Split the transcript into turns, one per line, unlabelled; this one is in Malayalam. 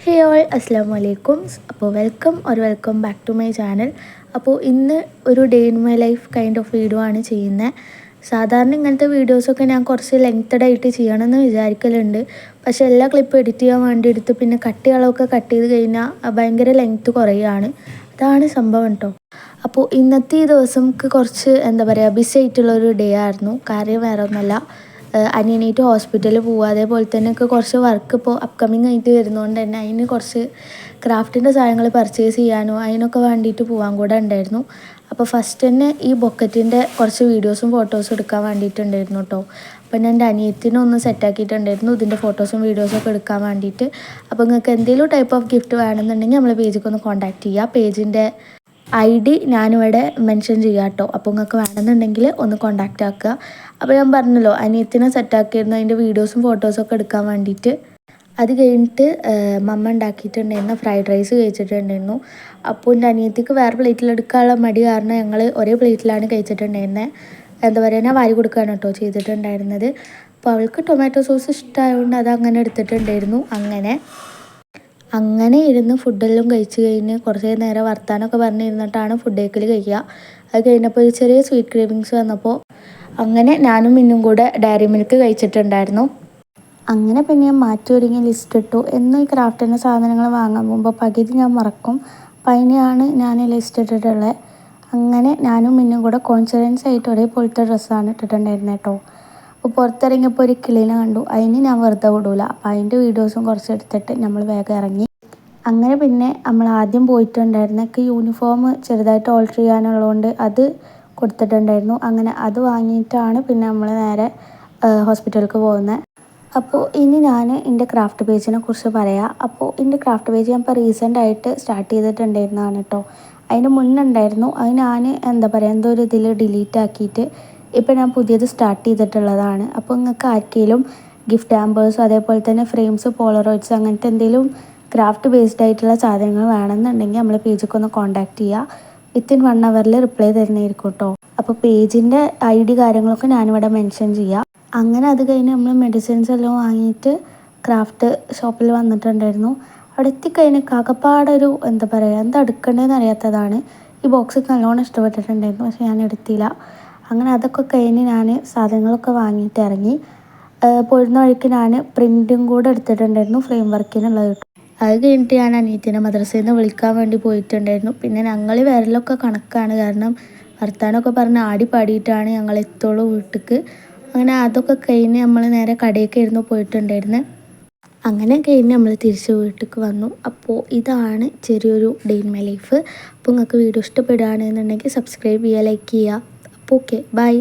ഹേ ഓൾ അസ്സാം വലൈക്കും. അപ്പോൾ welcome back to my channel. അപ്പോൾ ഇന്ന് ഒരു day in my life kind of video ആണ് ചെയ്യുന്നത്. സാധാരണ ഇങ്ങനത്തെ വീഡിയോസൊക്കെ ഞാൻ കുറച്ച് ലെങ്തഡ് ആയിട്ട് ചെയ്യണമെന്ന് വിചാരിക്കലുണ്ട്. പക്ഷേ എല്ലാ ക്ലിപ്പും എഡിറ്റ് ചെയ്യാൻ വേണ്ടി എടുത്ത് പിന്നെ കട്ട് ചെയ്ത് കഴിഞ്ഞാൽ ഭയങ്കര ലെങ്ത്ത് കുറയുകയാണ്. അതാണ് സംഭവം കേട്ടോ. അപ്പോൾ ഇന്നത്തെ ഈ ദിവസം കുറച്ച് ബിസി ആയിട്ടുള്ളൊരു ഡേ ആയിരുന്നു. കാര്യം വേറെ ഒന്നുമല്ല, അനിയനായിട്ട് ഹോസ്പിറ്റലിൽ പോവുക, അതേപോലെ തന്നെ കുറച്ച് വർക്ക് ഇപ്പോൾ അപ്കമിങ് ആയിട്ട് വരുന്നതുകൊണ്ട് തന്നെ അതിന് കുറച്ച് ക്രാഫ്റ്റിൻ്റെ സാധനങ്ങൾ പർച്ചേസ് ചെയ്യാനോ അതിനൊക്കെ വേണ്ടിയിട്ട് പോകാൻ കൂടെ ഉണ്ടായിരുന്നു. അപ്പോൾ ഫസ്റ്റ് തന്നെ ഈ ബൊക്കറ്റിൻ്റെ കുറച്ച് വീഡിയോസും ഫോട്ടോസും എടുക്കാൻ വേണ്ടിയിട്ടുണ്ടായിരുന്നു കേട്ടോ. അപ്പോൾ ഞാൻ എൻ്റെ അനിയത്തിനെ ഒന്ന് സെറ്റാക്കിയിട്ടുണ്ടായിരുന്നു ഇതിൻ്റെ ഫോട്ടോസും വീഡിയോസും ഒക്കെ എടുക്കാൻ വേണ്ടിയിട്ട്. അപ്പോൾ നിങ്ങൾക്ക് എന്തെങ്കിലും ടൈപ്പ് ഓഫ് ഗിഫ്റ്റ് വേണമെന്നുണ്ടെങ്കിൽ നമ്മളെ പേജിലേക്ക് ഒന്ന് കോൺടാക്റ്റ് ചെയ്യുക. പേജിൻ്റെ ID ഞാനിവിടെ മെൻഷൻ ചെയ്യാം കേട്ടോ. അപ്പോൾ നിങ്ങൾക്ക് വേണമെന്നുണ്ടെങ്കിൽ ഒന്ന് കോൺടാക്റ്റ് ആക്കുക. അപ്പോൾ ഞാൻ പറഞ്ഞല്ലോ അനിയത്തിനെ സെറ്റാക്കിയിരുന്നു അതിൻ്റെ വീഡിയോസും ഫോട്ടോസും ഒക്കെ എടുക്കാൻ വേണ്ടിയിട്ട്. അത് കഴിഞ്ഞിട്ട് മമ്മ ഉണ്ടാക്കിയിട്ടുണ്ടായിരുന്നു ഫ്രൈഡ് റൈസ് കഴിച്ചിട്ടുണ്ടായിരുന്നു. അപ്പോൾ എൻ്റെ അനിയത്തിക്ക് വേറെ പ്ലേറ്റിലെടുക്കാനുള്ള മടി കാരണം ഞങ്ങൾ ഒരേ പ്ലേറ്റിലാണ് കഴിച്ചിട്ടുണ്ടായിരുന്നത്. ഞാൻ വാരി കൊടുക്കുകയാണ് കേട്ടോ ചെയ്തിട്ടുണ്ടായിരുന്നത്. അപ്പോൾ അവൾക്ക് ടൊമാറ്റോ സോസ് ഇഷ്ടമായതുകൊണ്ട് അത് അങ്ങനെ എടുത്തിട്ടുണ്ടായിരുന്നു. അങ്ങനെ ഇരുന്ന് ഫുഡെല്ലാം കഴിച്ച് കഴിഞ്ഞ് കുറച്ച് നേരം വർത്താനമൊക്കെ പറഞ്ഞിരുന്നിട്ടാണ് ഫുഡ് കഴിക്കൽ കഴിക്കുക. അത് കഴിഞ്ഞപ്പോൾ ഒരു ചെറിയ സ്വീറ്റ് ക്രേവിങ്സ് വന്നപ്പോൾ അങ്ങനെ ഞാനും മിന്നും കൂടെ ഡയറി മിൽക്ക് കഴിച്ചിട്ടുണ്ടായിരുന്നു. അങ്ങനെ പിന്നെ ഞാൻ മാറ്റി ഒരുങ്ങി ലിസ്റ്റ് ഇട്ടു. എന്നും ഈ ക്രാഫ്റ്റിൻ്റെ സാധനങ്ങൾ വാങ്ങാൻ പോകുമ്പോൾ പകുതി ഞാൻ മറക്കും. അപ്പം അതിനെയാണ് ഞാൻ ലിസ്റ്റ് ഇട്ടിട്ടുള്ളത്. അങ്ങനെ ഞാനും മിന്നും കൂടെ കോൺഫിഡൻസ് ആയിട്ട് ഒരേപോലത്തെ ഡ്രസ്സാണ് ഇട്ടിട്ടുണ്ടായിരുന്നത് കേട്ടോ. അപ്പോൾ പുറത്തിറങ്ങിയപ്പോൾ ഒരു കിളീനെ കണ്ടു. അതിന് ഞാൻ വെറുതെ വിടൂല. അപ്പോൾ അതിൻ്റെ വീഡിയോസും കുറച്ച് എടുത്തിട്ട് നമ്മൾ വേഗം ഇറങ്ങി. അങ്ങനെ പിന്നെ നമ്മൾ ആദ്യം പോയിട്ടുണ്ടായിരുന്നൊക്കെ യൂണിഫോം ചെറുതായിട്ട് ഓൾട്ടർ ചെയ്യാനുള്ളതുകൊണ്ട് അത് കൊടുത്തിട്ടുണ്ടായിരുന്നു. അങ്ങനെ അത് വാങ്ങിയിട്ടാണ് പിന്നെ നമ്മൾ നേരെ ഹോസ്പിറ്റലിലേക്ക് പോകുന്നത്. അപ്പോൾ ഇനി ഞാൻ എൻ്റെ ക്രാഫ്റ്റ് പേജിനെ കുറിച്ച് പറയാം. അപ്പോൾ എൻ്റെ ക്രാഫ്റ്റ് പേജ് ഞാൻ ഇപ്പോൾ റീസെൻ്റായിട്ട് സ്റ്റാർട്ട് ചെയ്തിട്ടുണ്ടായിരുന്നതാണ് കേട്ടോ. അതിന് മുന്നേ ഉണ്ടായിരുന്നു. അത് ഞാൻ എന്തോ ഒരു ഇതിൽ ഡിലീറ്റ് ആക്കിയിട്ട് ഇപ്പോൾ ഞാൻ പുതിയത് സ്റ്റാർട്ട് ചെയ്തിട്ടുള്ളതാണ്. അപ്പോൾ നിങ്ങൾക്ക് ആർക്കെങ്കിലും ഗിഫ്റ്റ് ഹാമ്പേഴ്സും അതേപോലെ തന്നെ ഫ്രെയിംസ്, പോളറോയിഡ്സ് അങ്ങനത്തെ എന്തെങ്കിലും ക്രാഫ്റ്റ് ബേസ്ഡ് ആയിട്ടുള്ള സാധനങ്ങൾ വേണമെന്നുണ്ടെങ്കിൽ നമ്മൾ പേജൊക്കെ ഒന്ന് കോൺടാക്റ്റ് ചെയ്യുക. വിത്തിൻ 1 hour റിപ്ലൈ തരുന്നതായിരിക്കും കേട്ടോ. അപ്പോൾ പേജിൻ്റെ ID കാര്യങ്ങളൊക്കെ ഞാനിവിടെ മെൻഷൻ ചെയ്യാം. അങ്ങനെ അത് കഴിഞ്ഞ് നമ്മൾ മെഡിസിൻസ് എല്ലാം വാങ്ങിയിട്ട് ക്രാഫ്റ്റ് ഷോപ്പിൽ വന്നിട്ടുണ്ടായിരുന്നു. അവിടെ എത്തിക്കഴിഞ്ഞ് കാക്കപ്പാടൊരു എന്താ എടുക്കേണ്ടതെന്ന് അറിയാത്തതാണ്. ഈ ബോക്സ് നല്ലോണം ഇഷ്ടപ്പെട്ടിട്ടുണ്ടായിരുന്നു, പക്ഷേ ഞാൻ എടുത്തില്ല. അങ്ങനെ അതൊക്കെ കഴിഞ്ഞ് ഞാൻ സാധനങ്ങളൊക്കെ വാങ്ങിയിട്ട് ഇറങ്ങി. പോരുന്ന വഴിക്ക് ഞാൻ പ്രിൻറ്റും കൂടെ എടുത്തിട്ടുണ്ടായിരുന്നു ഫ്രെയിം വർക്കിനുള്ളത്. അത് കഴിഞ്ഞിട്ട് ഞാൻ അനിയത്തിനെ മദ്രസയിൽ നിന്ന് വിളിക്കാൻ വേണ്ടി പോയിട്ടുണ്ടായിരുന്നു. പിന്നെ ഞങ്ങൾ വരലൊക്കെ കണക്കാണ്, കാരണം വർത്താനമൊക്കെ പറഞ്ഞ് ആടി പാടിയിട്ടാണ് ഞങ്ങൾ എത്തുള്ളൂ വീട്ടിലേക്ക്. അങ്ങനെ അതൊക്കെ കഴിഞ്ഞ് നമ്മൾ നേരെ കടയൊക്കെ പോയിട്ടുണ്ടായിരുന്നത്. അങ്ങനെ കഴിഞ്ഞ് നമ്മൾ തിരിച്ച് വീട്ടിലേക്ക് വന്നു. അപ്പോൾ ഇതാണ് ചെറിയൊരു ഡേ ഇൻ മൈ ലൈഫ്. അപ്പോൾ നിങ്ങൾക്ക് വീഡിയോ ഇഷ്ടപ്പെടുകയാണെന്നുണ്ടെങ്കിൽ സബ്സ്ക്രൈബ് ചെയ്യുക, ലൈക്ക് ചെയ്യുക. അപ്പോൾ ഓക്കെ, ബൈ.